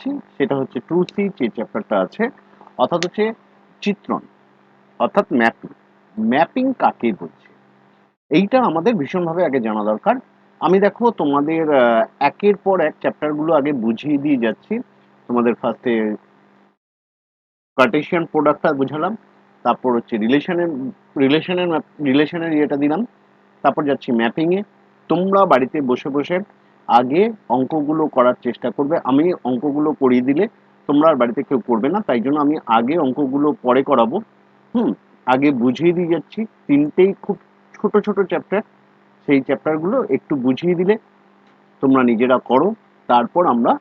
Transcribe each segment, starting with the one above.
যাচ্ছি সেটা হচ্ছে 2C যে চ্যাপ্টারটা আছে, অর্থাৎ হচ্ছে চিত্রণ, অর্থাৎ ম্যাপিং। ম্যাপিং কাকে বলছে এইটা আমাদের ভীষণভাবে আগে জানা দরকার। আমি দেখো তোমাদের একের পর এক চ্যাপ্টারগুলো আগে বুঝিয়ে দিয়ে যাচ্ছি। তোমাদের ফার্স্টে কার্টেশিয়ান প্রোডাক্টটা বুঝালাম, তারপর হচ্ছে রিলেশনের ইয়েটা দিলাম, তারপর যাচ্ছি ম্যাপিংয়ে। তোমরা বাড়িতে বসে বসে আগে অঙ্কগুলো করার চেষ্টা করবে। আমি অঙ্কগুলো করিয়ে দিলে তোমরা আর বাড়িতে কেউ করবে না, তাই জন্য আমি আগে অঙ্কগুলো পরে করাবো। আগে বুঝিয়ে দিয়ে যাচ্ছি। তিনটেই খুব ছোট ছোট চ্যাপ্টার, সেই চ্যাপ্টারগুলো একটু বুঝিয়ে দিলে তোমরা নিজেরা করো। তারপর আমরা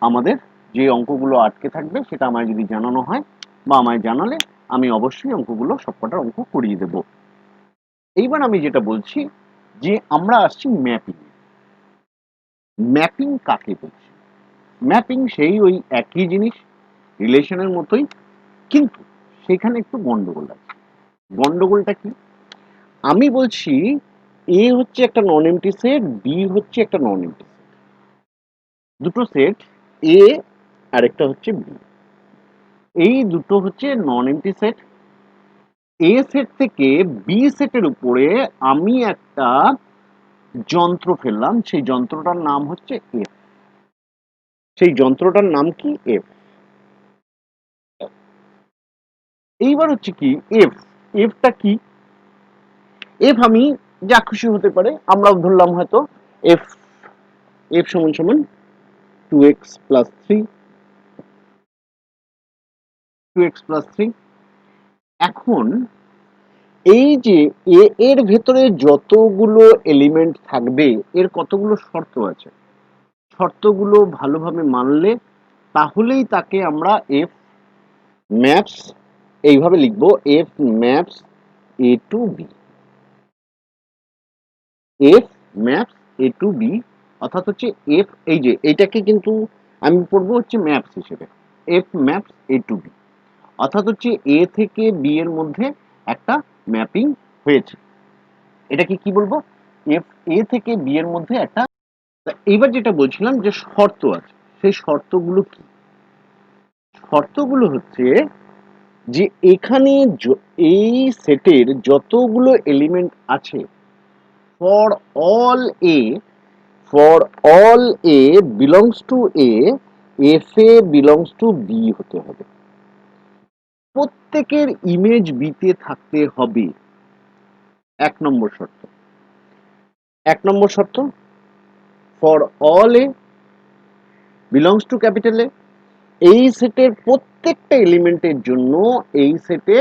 আমাদের যে অঙ্কগুলো আটকে থাকবে সেটা আমায় যদি জানানো হয় বা আমায় জানালে আমি অবশ্যই অঙ্কগুলো সবকটা অঙ্ক করিয়ে দেব। এইবার আমি যেটা বলছি যে আমরা আসছি ম্যাপিং। ম্যাপিং কাকে বলছি? ম্যাপিং সেই ওই একই জিনিস, রিলেশনের মতোই, কিন্তু সেখানে একটু গন্ডগোল আছে। গন্ডগোলটা কি? আমি বলছি এ হচ্ছে একটা নন এমটি সেট, বি হচ্ছে একটা নন এমটি সেট। দুটো সেট, এ আর একটা হচ্ছে বি। এই দুটো হচ্ছে নন এমটি সেট। এ সেট থেকে বি সেটের উপরে আমি একটা যন্ত্র ফেললাম, সেই যন্ত্রটার নাম হচ্ছে এফ। সেই যন্ত্রটার নাম কি? এফ। এইবার হচ্ছে কি এফ, এফটা কি? এফ আমি যা খুশি হতে পারে, আমরা ধরলাম হয়তো এফ, এফ সমান সমান 2x প্লাস 3, 2x প্লাস 3। এখন এই যে এ এর ভেতরে যতগুলো এলিমেন্ট থাকবে এর কতগুলো শর্ত আছে, শর্তগুলো ভালোভাবে মানলে তাহলেই তাকে আমরা এফ ম্যাপস এইভাবে লিখবো, F maps A to B. F maps A to B, অর্থাৎ হচ্ছে এফ, এই যে এইটাকে কিন্তু আমি পড়বো হচ্ছে ম্যাপস হিসেবে, F maps A to B, অর্থাৎ হচ্ছে এ থেকে বি এর মধ্যে একটা ম্যাপিং হয়েছে। এটাকে কি বলবো? এফ এ থেকে বি এর মধ্যে একটা। এইবার যেটা বলছিলাম যে শর্ত আছে, সেই শর্তগুলো কি? শর্তগুলো হচ্ছে যে এখানে এই সেটের যতগুলো এলিমেন্ট আছে, for all A, for all A belongs to A, F A belongs to B হতে হবে। প্রত্যেকের ইমেজ বিতে থাকতে হবে, এক নম্বর শর্ত। এক নম্বর শর্ত, for all A belongs to capital এ, এই সেটের প্রত্যেকটা এলিমেন্টের জন্য এই সেটে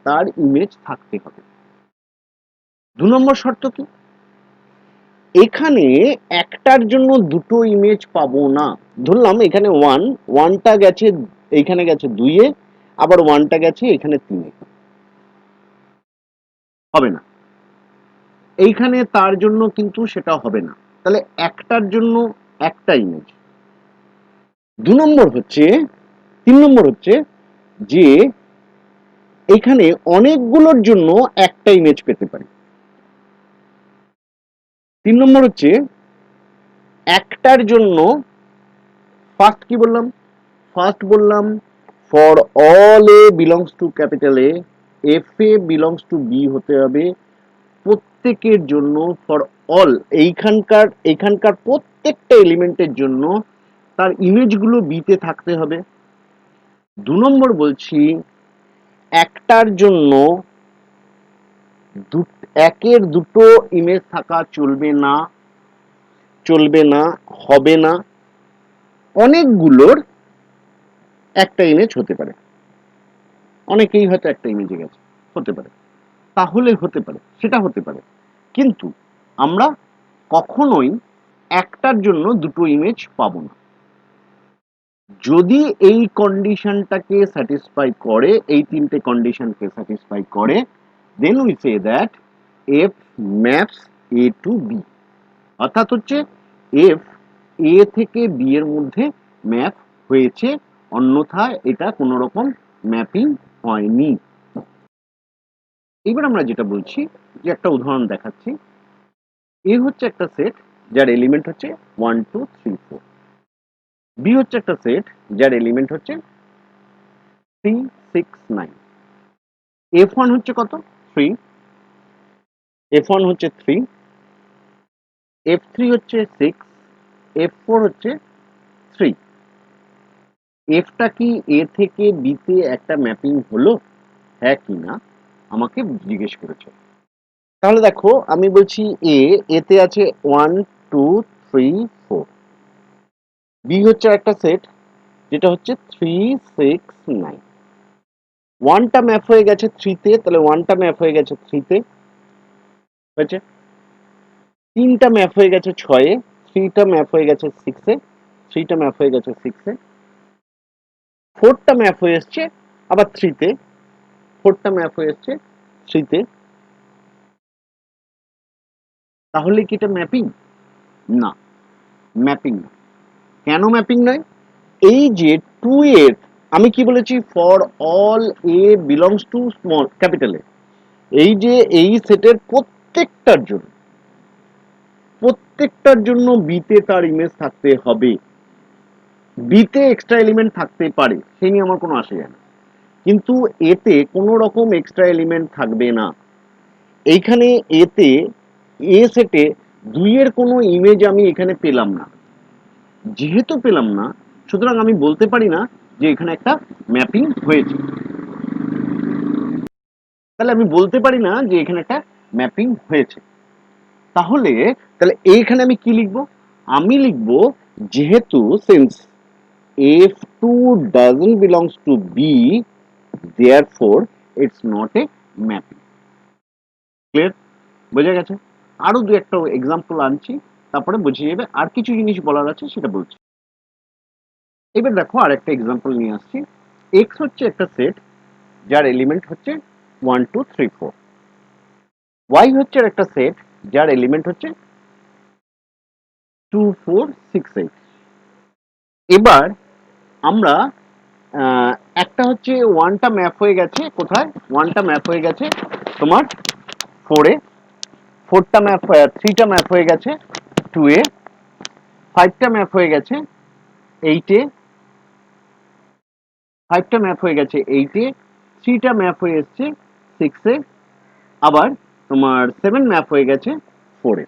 তার ইমেজ থাকতে হবে। দু নম্বর শর্ত কি? এখানে একটার জন্য দুটো ইমেজ পাবো না। ধরলাম এখানে ওয়ান, ওয়ানটা গেছে এইখানে গেছে 2 এ, আবার ওয়ানটা গেছে এখানে 3 এ, হবে না। এইখানে তার জন্য কিন্তু সেটা হবে না, তাহলে একটার জন্য একটা ইমেজ। দু নম্বর হচ্ছে, 3 নম্বর হচ্ছে যে এখানে অনেকগুলোর জন্য একটা ইমেজ পেতে পারি। 3 নম্বর হচ্ছে একটার জন্য, ফার্স্ট কি বললাম? ফার্স্ট বললাম for all A belongs to capital A, F A belongs to B হতে হবে প্রত্যেকের জন্য, ফর অল এইখানকার প্রত্যেকটা এলিমেন্টের জন্য তার ইমেজগুলো বিতে থাকতে হবে। দু নম্বর বলছি একটার জন্য একের দুটো ইমেজ থাকা চলবে না, চলবে না, হবে না। অনেকগুলোর একটা ইমেজ হতে পারে, অনেকেই হয়তো একটা ইমেজে গেছে, হতে পারে, তাহলে হতে পারে, সেটা হতে পারে। কিন্তু আমরা কখনোই একটার জন্য দুটো ইমেজ পাবো না। যদি এই কন্ডিশনটাকে স্যাটিসফাই করে, এই তিনটে কন্ডিশনকে স্যাটিসফাই করে, then we say that F maps A to B, অর্থাৎ হচ্ছে এফ এ থেকে বি এর মধ্যে ম্যাপ হয়েছে, অন্যথায় এটা কোনো রকম ম্যাপিং হয়নি। এবার আমরা যেটা বলছি যে একটা উদাহরণ দেখাচ্ছি। এ হচ্ছে একটা সেট যার এলিমেন্ট হচ্ছে 1 2 3 4। বি হচ্ছে একটা সেট যার এলিমেন্ট হচ্ছে 3, 6, 9। F1 হচ্ছে কত? 3। F1 হচ্ছে 3, F3 হচ্ছে 6, F4 হচ্ছে 3। Fটা কি A থেকে B তে একটা ম্যাপিং হলো? হ্যাঁ কি না আমাকে জিজ্ঞেস করেছে। তাহলে দেখো আমি বলছি এতে আছে 1, 2, 3, 4। বি হচ্ছে একটা সেট যেটা হচ্ছে 3, 6, 9। ওয়ানটা ম্যাপ হয়ে গেছে 3 তে, তাহলে ওয়ানটা ম্যাপ হয়ে গেছে 3 তে, হয়েছে। তিনটা ম্যাপ হয়ে গেছে 6 এ, থ্রিটা ম্যাপ হয়ে গেছে 6 এ, থ্রিটা ম্যাপ হয়ে গেছে 6 এ, ফোরটা ম্যাপ হয়ে এসছে আবার 3 তে, ফোরটা ম্যাপ হয়ে এসছে 3 তে। তাহলে কি এটা ম্যাপিং? না, ম্যাপিং না। কেন ম্যাপিং নয়? এই যে 2 এর আমি কি বলেছি? For all A belongs two small capital A, এই যে এই সেটের প্রত্যেকটার জন্য বিতে তার ইমেজ থাকতে হবে। বিতে এক্সট্রা এলিমেন্ট থাকতে পারে, সেই নিয়ে আমার কোনো আসে যায় না, কিন্তু এতে কোনো রকম এক্সট্রা এলিমেন্ট থাকবে না। এইখানে এতে এ সেটে 2 এর কোনো ইমেজ আমি এখানে পেলাম না। যেহেতু পেলাম না, সুতরাং আমি বলতে পারি না যে এখানে একটা ম্যাপিং হয়েছে। তাহলে আমি বলতে পারি না যে এখানে একটা ম্যাপিং হয়েছে। তাহলে তাহলে এইখানে আমি কি লিখব? আমি লিখব যেহেতু since F2 doesn't belongs to B, therefore it's not a mapping. Clear? বোঝা গেছে? আরো দু একটা এক্সাম্পল আনছি, তারপরে বুঝে যাবে। আর কিছু জিনিস বলার আছে সেটা বলছি। এবার দেখো আরেকটা এক্সাম্পল নিয়ে আসছি। এক্স হচ্ছে একটা সেট যার এলিমেন্ট হচ্ছে 1, 2, 3, 4। ওয়াই হচ্ছে একটা সেট যার এলিমেন্ট হচ্ছে 2, 4, 6, 8। এবার আমরা আহ, একটা হচ্ছে ওয়ানটা ম্যাপ হয়ে গেছে কোথায়? ওয়ানটা ম্যাপ হয়ে গেছে তোমার 4 এ, থ্রিটা ম্যাপ হয়ে গেছে 2 এ, ফাইভটা ম্যাপ হয়ে গেছে 8 এ, ফাইভটা ম্যাপ হয়ে গেছে 8 এ, থ্রিটা ম্যাপ হয়ে এসছে 6 এ, আবার তোমার 7 ম্যাপ হয়ে গেছে 4 এ।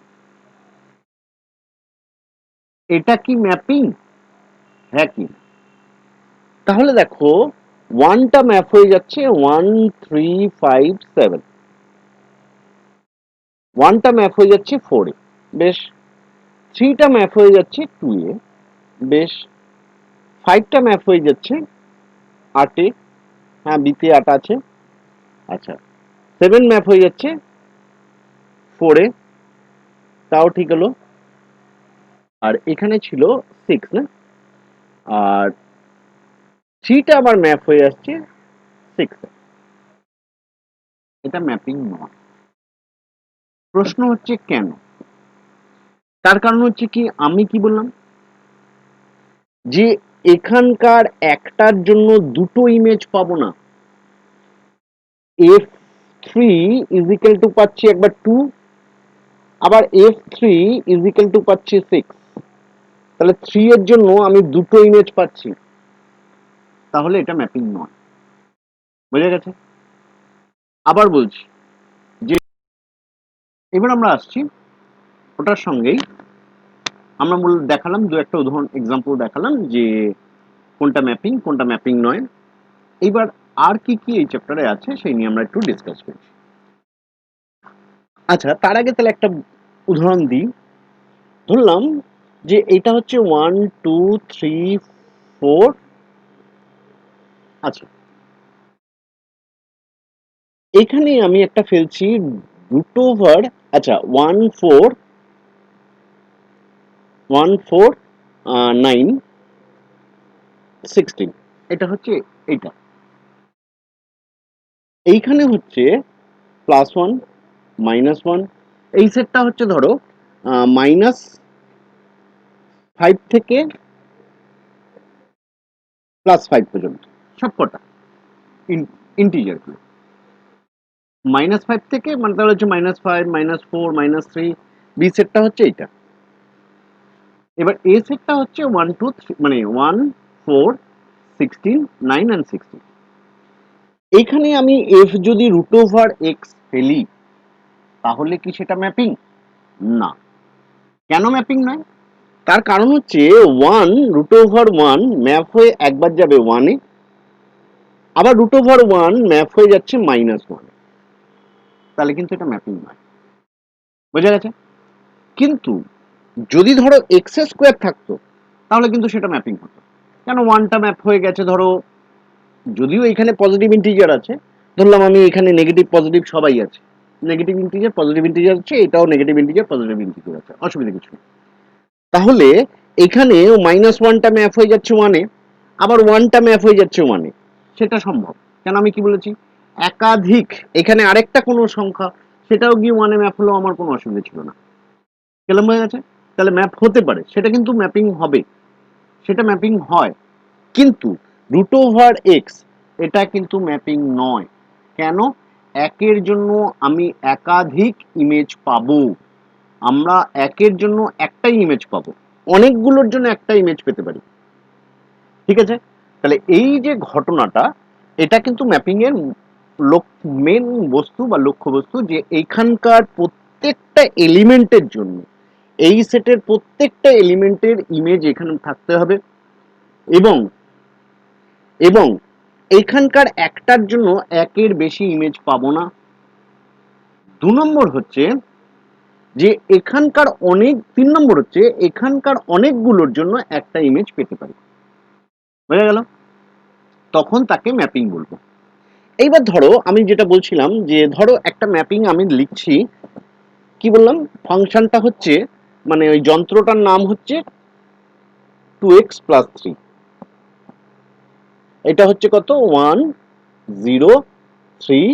এটা কি ম্যাপিং? হ্যাঁ কি? তাহলে দেখো ওয়ানটা ম্যাপ হয়ে যাচ্ছে 1, 3, 5, 7। ওয়ানটা ম্যাপ হয়ে যাচ্ছে 4 এ, বেশ। থ্রিটা ম্যাপ হয়ে যাচ্ছে 2 এ, বেশ। ফাইভটা ম্যাপ হয়ে যাচ্ছে 8 এ, হ্যাঁ বিতে 8 আছে, আচ্ছা। 7 ম্যাপ হয়ে যাচ্ছে 4 এ, তাও ঠিক হলো। আর এখানে ছিল 6 না, আর থ্রিটা আবার ম্যাপ হয়ে আসছে 6 এ। এটা ম্যাপিং নয়। প্রশ্ন হচ্ছে কেন? তার কারণ হচ্ছে কি, আমি কি বললাম যে এখানকার একটার জন্য দুটো ইমেজ পাবো না। F three is equal to পাচ্ছি একবার 2, আবার F3 ইজ ইকাল টু পাচ্ছি 6। তাহলে 3 এর জন্য আমি দুটো ইমেজ পাচ্ছি, তাহলে এটা ম্যাপিং নয়। বোঝা গেছে? আবার বলছি যে এবার আমরা আসছি ওটার সঙ্গেই, আমরা দেখালাম দু একটা উদাহরণ এক্সাম্পল দেখালাম যে কোনটা ম্যাপিং কোনটা ম্যাপিং নয়। এইবার আর কি কি এই চ্যাপ্টারে আছে সেই নিয়ে আমরা একটু ডিসকাস করছি। আচ্ছা, তার আগে তাহলে একটা উদাহরণ দিই। ধরলাম যে এটা হচ্ছে 1, 2, 3, 4। আচ্ছা, এখানে আমি একটা ফেলছি রুট ওভার, আচ্ছা 1, 4, 1, 4, 9, 16। এটা হচ্ছে এইটা। এইখানে হচ্ছে +1, -1। এই সেটটা হচ্ছে ধরো -5 থেকে +5 পর্যন্ত সবকটা ইন্টিজার গুলো। -5 থেকে মানে তাহলে হচ্ছে -5, -4, -3। বি সেটটা হচ্ছে এইটা। এবার এ সেটটা হচ্ছে 1 2 3 মানে 1 4 16 9 এন্ড 16। এখানে আমি f যদি রুট ওভার এক্স ফেলি তাহলে কি সেটা ম্যাপিং? না। কেন ম্যাপিং নয়? তার কারণ হচ্ছে 1 রুট ওভার 1 ম্যাপ হয়ে একবার যাবে 1 এ, আবার রুট ওভার 1 ম্যাপ হয়ে যাচ্ছে -1 এ। তাহলে কিন্তু এটা ম্যাপিং নয়। বোঝা গেছে? কিন্তু যদি ধরো এক্স স্কোয়ার থাকতো তাহলে কিন্তু সেটা ম্যাপিং হতো। কেন 1 টা ম্যাপ হয়ে গেছে ধরো, যদিও এখানে পজিটিভ ইন্টিজার আছে, ধরলাম আমি এখানে নেগেটিভ পজিটিভ সবাই আছে, নেগেটিভ ইন্টিজার পজিটিভ ইন্টিজার আছে, এটাও নেগেটিভ ইন্টিজার পজিটিভ ইন্টিজার আছে, অসুবিধা কিছু নেই। তাহলে এখানে -1টা ম্যাপ হয়ে যাচ্ছে 1 এ, আবার 1টা ম্যাপ হয়ে যাচ্ছে 1 এ। সেটা সম্ভব। কেন আমি কি বলেছি? একাধিক, এখানে আরেকটা কোনো সংখ্যা সেটাও গিয়ে 1 এ ম্যাপ হলেও আমার কোনো অসুবিধা ছিল না। ক্লিয়ার হয়ে গেছে? তাহলে ম্যাপ হতে পারে, সেটা কিন্তু ম্যাপিং হবে, সেটা ম্যাপিং হয়। কিন্তু রুট ওভার এক্স এটা কিন্তু ম্যাপিং নয়। কেন? একের জন্য আমি একাধিক ইমেজ পাবো। আমরা একের জন্য একটাই ইমেজ পাবো, অনেকগুলোর জন্য একটা ইমেজ পেতে পারি। ঠিক আছে? তাহলে এই যে ঘটনাটা, এটা কিন্তু ম্যাপিং এর মেন বস্তু বা লক্ষ্য বস্তু, যে এইখানকার প্রত্যেকটা এলিমেন্টের জন্য, এই সেটের প্রত্যেকটা এলিমেন্টের ইমেজ এখানে থাকতে হবে, এবং এবং এইখানকার একটার জন্য একের বেশি ইমেজ পাবো না। 2 নম্বর হচ্ছে যে এখানকার অনেক, 3 নম্বর হচ্ছে এখানকার অনেকগুলোর জন্য একটা ইমেজ পেতে পারি। বোঝা গেল? তখন তাকে ম্যাপিং বলবো। এইবার ধরো আমি যেটা বলছিলাম, যে ধরো একটা ম্যাপিং আমি লিখছি, কি বললাম, ফাংশনটা হচ্ছে, মানে ওই যন্ত্রটার নাম হচ্ছে 2x প্লাস 3। এটা হচ্ছে কত? 1 0 3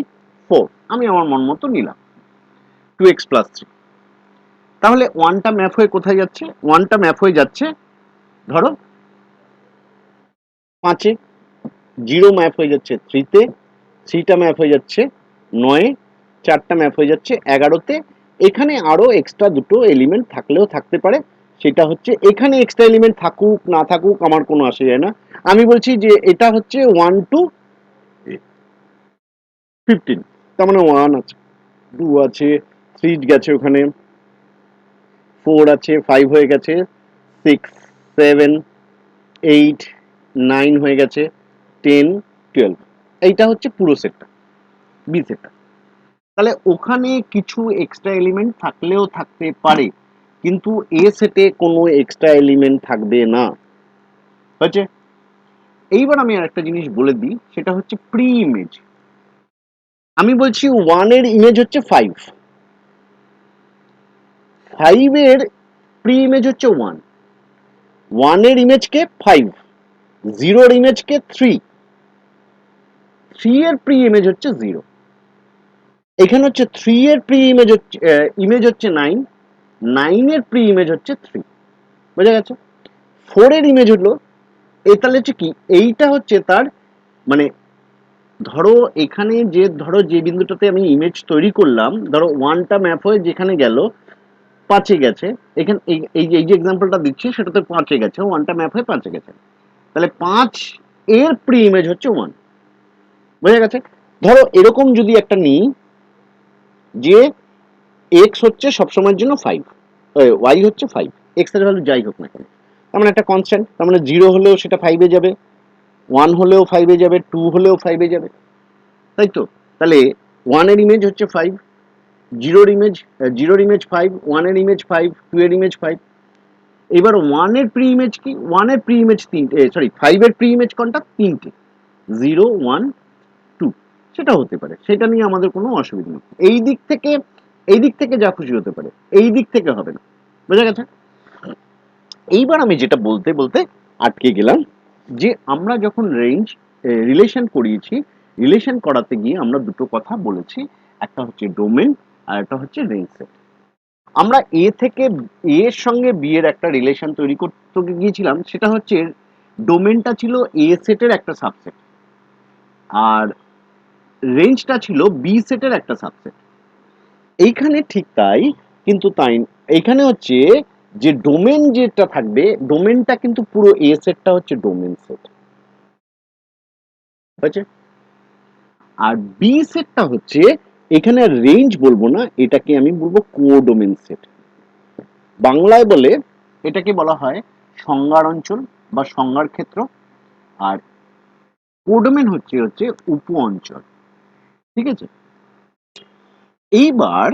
4। আমি আমার মন মতো নিলাম 2x প্লাস 3। তাহলে 1টা ম্যাপ হয়ে কোথায় যাচ্ছে? 1টা ম্যাপ হয়ে যাচ্ছে ধরো 5 এ, 0 ম্যাপ হয়ে যাচ্ছে 3 তে, 3টা ম্যাপ হয়ে যাচ্ছে 9 এ, 4টা ম্যাপ হয়ে যাচ্ছে 11 তে। এখানে আরো এক্সট্রা দুটো এলিমেন্ট থাকলেও থাকতে পারে, সেটা হচ্ছে এখানে এক্সট্রা এলিমেন্ট থাকুক না থাকুক আমার কোনো আসে যায় না। আমি বলছি যে এটা হচ্ছে 1 টু 15, তার মানে 1 আছে, 2 আছে, 3 গেছে ওখানে, 4 আছে, 5 হয়ে গেছে, 6 7 8 9 হয়ে গেছে, 10 12। এইটা হচ্ছে পুরো সেটটা, বি সেটটা। তাহলে ওখানে কিছু এক্সট্রা এলিমেন্ট থাকলেও থাকতে পারে, কিন্তু এ সেটে কোনো এক্সট্রা এলিমেন্ট থাকবে না। হয়েছে? এইবার আমি আরেকটা জিনিস বলে দিই, সেটা হচ্ছে প্রি ইমেজ। আমি বলছি 1 এর ইমেজ হচ্ছে 5, 5 এর প্রি ইমেজ হচ্ছে 1, 1 এর ইমেজ কে 5, 0 এর ইমেজ কে 3, 3 এর প্রি ইমেজ হচ্ছে 0। এখানে হচ্ছে 3 এর প্রি ইমেজ হচ্ছে 9, 9 এর প্রি ইমেজ হচ্ছে 3। বোঝা গেছে? 4 এর ইমেজ হলো, এ তাহলে হচ্ছে কি, এইটা হচ্ছে তার, মানে ধরো এখানে যে, ধরো যে বিন্দুটাতে আমি ইমেজ তৈরি করলাম, ধরো 1টা ম্যাপ হয়ে যেখানে গেল 5 এ গেছে, এখানে এই যে এক্সাম্পলটা দিচ্ছি সেটাতে 5 এ গেছে, 1টা ম্যাপ হয়ে 5 এ গেছে, তাহলে 5 এর প্রি ইমেজ হচ্ছে 1। বোঝা গেছে? ধরো এরকম যদি একটা নিই, যে এক্স হচ্ছে সবসময়ের জন্য 5, ওয়াই হচ্ছে 5, এক্স এর ভ্যালু যাই হোক না কেন, তার মানে একটা কনস্ট্যান্ট, তার মানে 0 হলেও সেটা 5 এ যাবে, 1 হলেও 5 এ যাবে, 2 হলেও 5 এ যাবে, তাই তো? তাহলে 1 এর ইমেজ হচ্ছে 5, 0 এর ইমেজ 5, 1 এর ইমেজ 5, 2 এর ইমেজ 5। এবার 1 এর প্রি ইমেজ কি? 1 এর প্রি ইমেজ 3টে, সরি 5 এর প্রি ইমেজ কোনটা? 3টে, 0 1 2। সেটা হতে পারে, সেটা নিয়ে আমাদের কোনো অসুবিধা নেই। এই দিক থেকে যা খুশি হতে পারে, এই দিক থেকে হবে না। বোঝা গেছে? এইবার আমি যেটা বলতে বলতে আটকে গেলাম, যে আমরা যখন রিলেশন করিয়েছি, রিলেশন করাতে গিয়ে আমরা দুটো কথা বলেছি, একটা হচ্ছে ডোমেন আর একটা হচ্ছে রেঞ্জ সেট। আমরা এ থেকে, এ এর সঙ্গে বি এর একটা রিলেশন তৈরি করতে গিয়েছিলাম, সেটা হচ্ছে ডোমেনটা ছিল এ সেটের একটা সাবসেট, আর রেঞ্জটা ছিল বি সেটের একটা সাবসেট। এইখানে ঠিক তাই, কিন্তু তাই এইখানে হচ্ছে যে ডোমেন যেটা থাকবে, ডোমেনটা কিন্তু পুরো এ সেটটা হচ্ছে ডোমেন সেট, হয়েছে? আর বি সেটটা হচ্ছে, এখানে রেঞ্জ বলবো না, এটাকে আমি বলবো কোডোমেন সেট। বাংলায় বলে এটাকে বলা হয় সংজ্ঞার অঞ্চল বা সংজ্ঞার ক্ষেত্র, আর কোডোমেন হচ্ছে হচ্ছে উপ অঞ্চল। ঠিক আছে? এইবার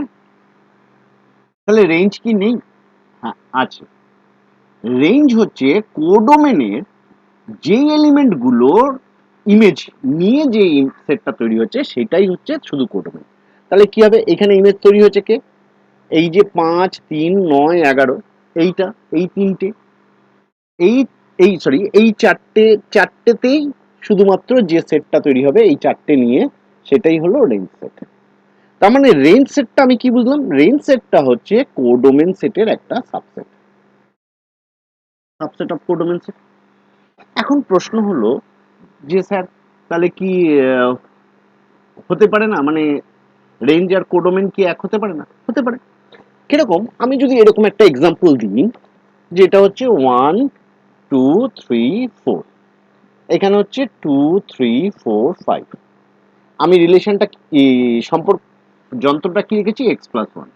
তাহলে রেঞ্জ কি নেই? হ্যাঁ আছে। রেঞ্জ হচ্ছে কোডোমেনের যে এলিমেন্ট গুলোর ইমেজ নিয়ে যে সেটটা তৈরি হচ্ছে সেটাই হচ্ছে শুধু কোডোমেন। তাহলে কি হবে, এখানে ইমেজ তৈরি হচ্ছে কে? এই যে 5, 3, 9, 11, এইটা, এই তিনটে, এই এই সরি এই চারটেতেই শুধুমাত্র যে সেটটা তৈরি হবে এই চারটে নিয়ে, সেটাই হলো রেঞ্জ সেট। তার মানে রেঞ্জ সেটটা আমি কি বুঝলাম? রেঞ্জ সেটটা হচ্ছে কোডোমেন সেটের একটা subset, subset of codomain set. এখন প্রশ্ন হলো যে স্যার তাহলে কি আহ, হতে পারে না, মানে রেঞ্জ আর কোডোমেন কি এক হতে পারে না? হতে পারে। কিরকম? আমি যদি এরকম একটা এক্সাম্পল দিই, যেটা হচ্ছে 1 2 3 4, এখানে হচ্ছে 2 3 4 5, আমি রিলেশনটা সম্পর্ক যন্ত্রটা কি রেখেছি? X plus one.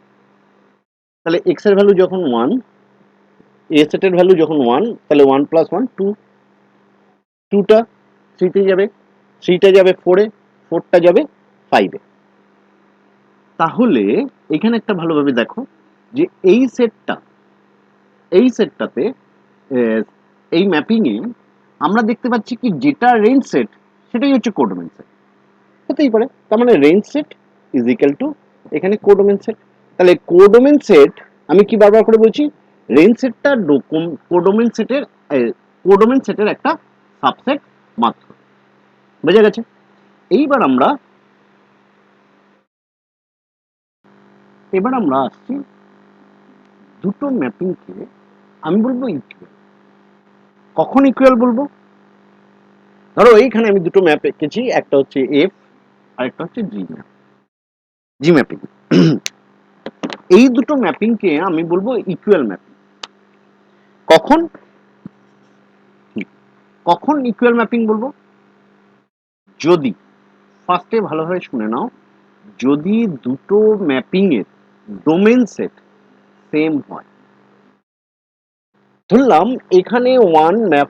তাহলে এক্স এর ভ্যালু যখন ওয়ান, এ সেটের ভ্যালু যখন ওয়ান, তাহলে ওয়ান প্লাস ওয়ান টু, টুটা থ্রিতে যাবে, থ্রিটা যাবে ফোরে, ফোরটা যাবে ফাইভে। তাহলে এখানে একটা ভালোভাবে দেখো যে এই সেটটা, এই সেটটাতে এই ম্যাপিং এ আমরা দেখতে পাচ্ছি কি যেটা রেঞ্জ সেট সেটাই হচ্ছে কোডোমেন সেট। হতেই পারে। তার মানে range set is equal to এখানে কোডোমেন সেট। তাহলে কোডোমেন সেট, আমি কি বারবার করে বলছি, রেঞ্জ সেটটা কোডোমেন সেটের কোডোমেন সেটের একটা সাবসেট মাত্র। বোঝা গেছে? এইবার আমরা আসছি দুটো ম্যাপিংকে আমি বলবো ইকুয়াল। কখন ইকুয়াল বলবো? ধরো এইখানে আমি দুটো ম্যাপ এঁকেছি, একটা হচ্ছে এফ আর একটা হচ্ছে জি ম্যাপ, জি ম্যাপিং। এই দুটো ম্যাপিংকে আমি বলবো ইকুয়াল ম্যাপিং। কখন? কখন ইকুয়াল ম্যাপিং বলবো? যদি, ফার্স্টে ভালোভাবে শুনে নাও, যদি দুটো ম্যাপিং এর ডোমেন সেট সেম হয়। ধরলাম এখানে ওয়ান ম্যাপ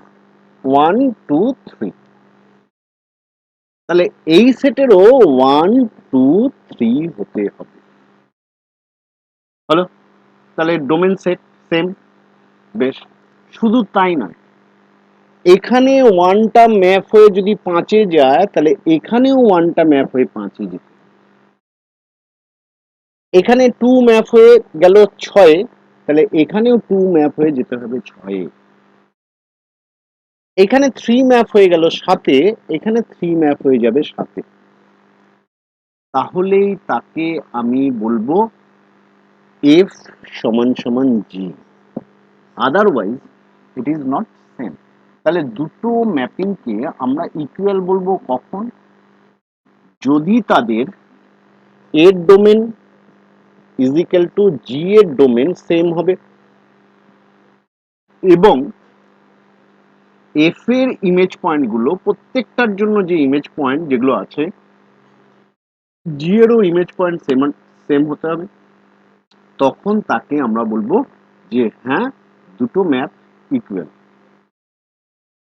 1 2 3, তাহলে এই সেটেরও 1 2 3 হতে হবে। হলো? তাহলে ডোমেন সেট সেম। বেশ, শুধু তাই নয়, এখানে ওয়ানটা ম্যাপ হয়ে যদি পাঁচে যায়, তাহলে এখানেও ওয়ানটা ম্যাপ হয়ে পাঁচে যেত। এখানে টু ম্যাপ হয়ে গেল ছয়ে, তাহলে এখানেও টু ম্যাপ হয়ে যেতে হবে ছয়ে। এখানে থ্রি ম্যাপ হয়ে গেল সাতে, এখানে থ্রি ম্যাপ হয়ে যাবে সাতে। তাহলেই তাকে আমি বলবো এফ সমান সমান G, otherwise it is not same. তাহলে দুটো ম্যাপিংকে আমরা ইকুয়াল বলবো কখন? যদি তাদের এর ডোমেন ইজ ইকুয়াল টু জি এর ডোমেন সেম হবে, এবং এফ এর ইমেজ পয়েন্ট গুলো প্রত্যেকটার জন্য যে ইমেজ পয়েন্ট যেগুলো আছে জি এরও ইমেজ পয়েন্ট সেম সেম হতে হবে। তখন তাকে আমরা বলবো যে হ্যাঁ, দুটো ম্যাপ ইকুয়াল।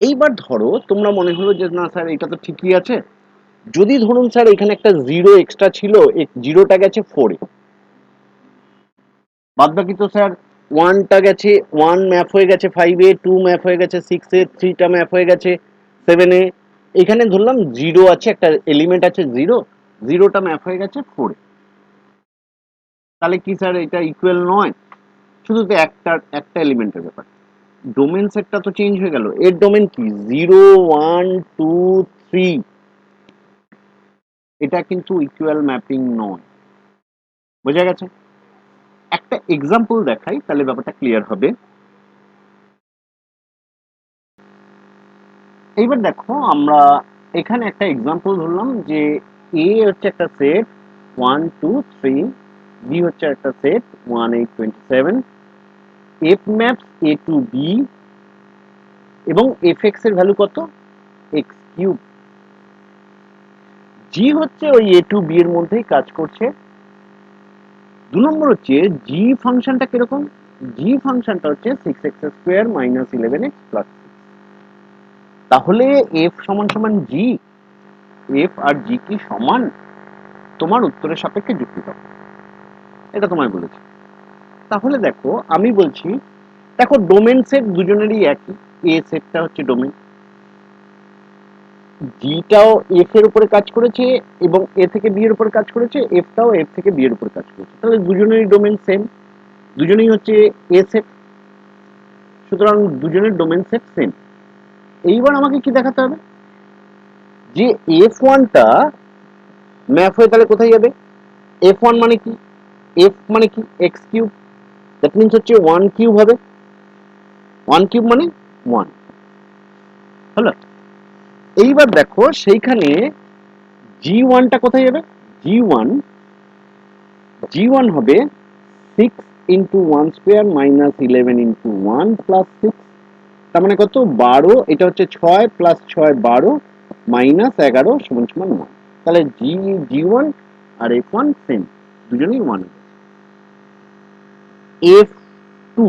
এইবার ধরো তোমরা মনে হলো যে না স্যার এটা তো ঠিকই আছে, যদি ধরুন স্যার এখানে একটা জিরো এক্সট্রা ছিল, জিরোটা গেছে ফোরে, বাদ বাকি তো স্যার ওয়ানটা গেছে, ওয়ান ম্যাপ হয়ে গেছে ফাইভে, টু ম্যাপ হয়ে গেছে সিক্সে, থ্রিটা ম্যাপ হয়ে গেছে সেভেনে, এখানে ধরলাম জিরো আছে, একটা এলিমেন্ট আছে জিরো, জিরোটা ম্যাপ হয়ে গেছে ফোরে। তাহলে কি স্যার এটা ইকুয়াল নয়? শুধু তো একটা একটা এলিমেন্টের ব্যাপার, ডোমেন সেটটা তো চেঞ্জ হয়ে গেল। এর ডোমেন কি? জিরো ওয়ান টু থ্রি, এটা কিন্তু ইকুয়াল ম্যাপিং নয়। বোঝা গেছে? একটা এক্সাম্পল দেখাই তাহলে ব্যাপারটা ক্লিয়ার হবে। এইবার দেখো আমরা এখানে একটা এক্সাম্পল ধরলাম যে এ হচ্ছে একটা সেট 1 2 3, বি হচ্ছে একটা set 1 8 27, F maps A to B এবং এফ এক্স এর ভ্যালু কত, এক্স কিউব। জি হচ্ছে ওই এ টু বি এর মধ্যেই কাজ করছে। 2 নম্বর হচ্ছে জি ফাংশনটা কিরকম, জি ফাংশনটা হচ্ছে 6x² - 11x প্লাস। তাহলে এফ সমান সমান জি, এফ আর জি কি সমান? তোমার উত্তরের সাপেক্ষে যুক্তি দাও, এটা তোমায় বলেছি। তাহলে দেখো আমি বলছি, দেখো ডোমেন সেট দুজনেরই একই, এ সেটটা হচ্ছে ডোমেন, জিটাও এফ এর উপরে কাজ করেছে এবং এ থেকে বি এর উপরে কাজ করেছে, এফটাও এফ থেকে বি এর উপরে কাজ করেছে, তাহলে দুজনেরই ডোমেন সেম, দুজনেই হচ্ছে এ সেট, সুতরাং দুজনের ডোমেন সেট সেম। এইবার আমাকে কি দেখাতে হবে, যে এফ ওয়ানটা ম্যাপ হয়ে তাহলে কোথায় যাবে, এফ ওয়ান মানে কি, এফ মানে কি এক্স কিউব, দ্যাট মিনস হচ্ছে ওয়ান কিউব হবে, ওয়ান কিউব মানে ওয়ান, হলো। এইবার দেখো সেইখানে জি ওয়ানটা কোথায় যাবে, জি ওয়ান, জি ওয়ান হবে 6 ইন্টু 1² - 11 ইন্টু 1 প্লাস 6, তার মানে কত 12, এটা হচ্ছে 6 প্লাস 6 12 মাইনাস 11 সমান সমান 1। তাহলে জি জি ওয়ান আর এফ ওয়ান সেম, দুজনেই 1। এফ টু,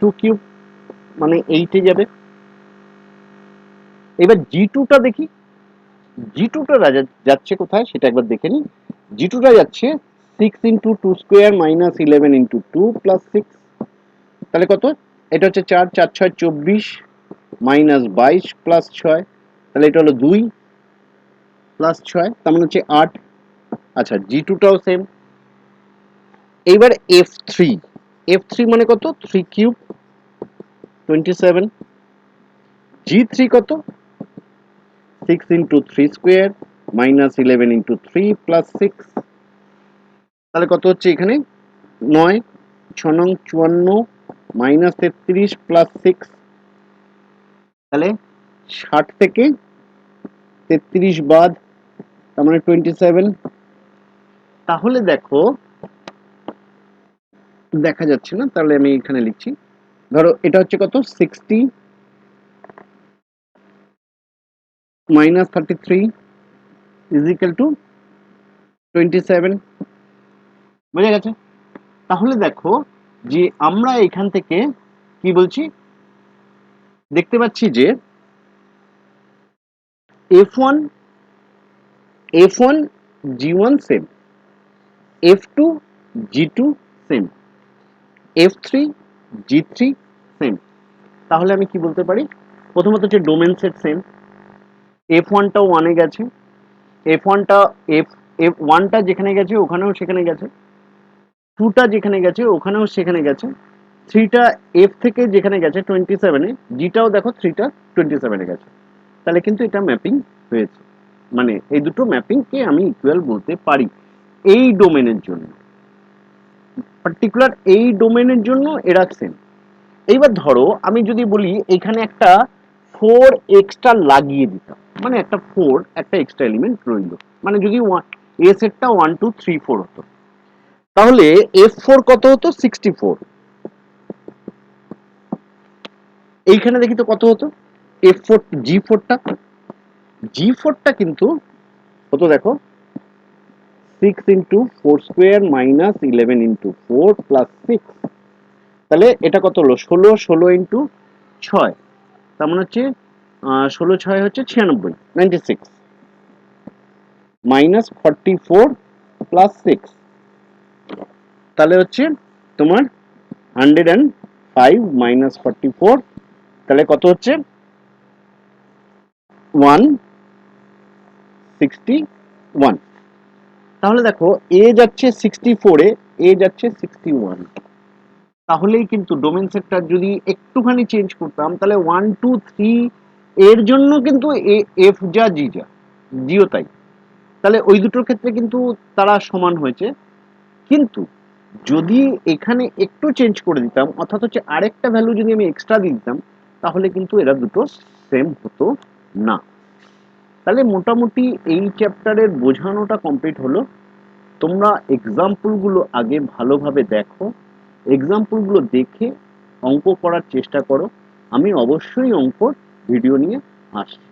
2 কিউব মানে 8 এ যাবে। এবার জি টুটা দেখি, জি টুটা যাচ্ছে কোথায় সেটা একবার দেখে নিই। জি টুটা যাচ্ছে 6 ইন্টু 2² - 11 ইন্টু 2 প্লাস 6, তাহলে কত, এটা হচ্ছে 4, 4 6 24 মাইনাস 22 প্লাস 6, তাহলে এটা হলো 2 প্লাস 6, তার মানে হচ্ছে 8। আচ্ছা জি টুটাও সেম। এইবার এফ থ্রি, এফ থ্রি মানে কত 3 কিউব 27, জি থ্রি কত 6 ইন্টু 3² - 11 ইন্টু 3 প্লাস 6, তাহলে কত হচ্ছে এখানে 9, 6 নং 54 মাইনাস 33 প্লাস 6, তাহলে 60 থেকে 33 বাদ, তার মানে 27। তাহলে দেখো দেখা যাচ্ছে না, তাহলে আমি এখানে লিখছি, ধরো এটা হচ্ছে কত 60 মাইনাস 33 ইজ ইকুয়াল টু 27, বোঝা গেছে। তাহলে দেখো যে আমরা এখান থেকে কি বলছি, দেখতে পাচ্ছি যে F one, F one G one same, F two G two same, F three G three same. তাহলে আমি কি বলতে পারি, প্রথমত হচ্ছে ডোমেন সেট সেম, এফ ওয়ানটাও ওয়ানে গেছে, এফ ওয়ানটা এফ এফ ওয়ানটা যেখানে গেছে ওখানেও সেখানে গেছে, টুটা যেখানে গেছে ওখানেও সেখানে গেছে, থ্রিটা এফ থেকে যেখানে গেছে 27-এ, জিটাও দেখো থ্রিটা 27-এ গেছে, তাহলে কিন্তু এটা ম্যাপিং হয়েছে, মানে এই দুটো ম্যাপিংকে আমি ইকুয়াল বলতে পারি এই ডোমেনের জন্য, পার্টিকুলার এই ডোমেনের জন্য এরা সেম। এইবার ধরো আমি যদি বলি এখানে একটা 4 এক্সট্রা লাগিয়ে দিতাম, মানে একটা 4 একটা এক্সট্রা এলিমেন্ট রইল, মানে যদি এ সেটটা 1 2 3 4 হতো, তাহলে এফ ফোর কত হতো 64, এইখানে দেখি তো কত হতো এফ ফোর, জি ফোরটা, জি ফোরটা কিন্তু হতো দেখো 6 ইন্টু 4² - 11 ইন্টু 4 প্লাস 6, তাহলে এটা কত হলো 16, 16 ইন্টু 6, তার মানে হচ্ছে 16 6 হচ্ছে 96, 96 মাইনাস 44 প্লাস 6, তাহলে হচ্ছে তোমার 105 মাইনাস 44, তাহলে কত হচ্ছে 161। তাহলে দেখো এ যাচ্ছে 64-এ, এ যাচ্ছে 61, তাহলেই কিন্তু ডোমেন সেটটা যদি একটুখানি চেঞ্জ করতাম, তাহলে 1 2 3 এর জন্য কিন্তু এফ যা জি যা, জিও তাই, তাহলে ওই দুটোর ক্ষেত্রে কিন্তু তারা সমান হয়েছে। কিন্তু যদি এখানে একটু চেঞ্জ করে দিতাম, অর্থাৎ হচ্ছে আরেকটা ভ্যালু যদি আমি এক্সট্রা দিয়ে দিতাম, তাহলে কিন্তু এরা দুটো সেম হতো না। তাহলে মোটামুটি এই চ্যাপ্টারের বোঝানোটা কমপ্লিট হলো। তোমরা এক্সাম্পলগুলো আগে ভালোভাবে দেখো, এক্সাম্পলগুলো দেখে অঙ্ক করার চেষ্টা করো। আমি অবশ্যই অঙ্কর ভিডিও নিয়ে আসছি।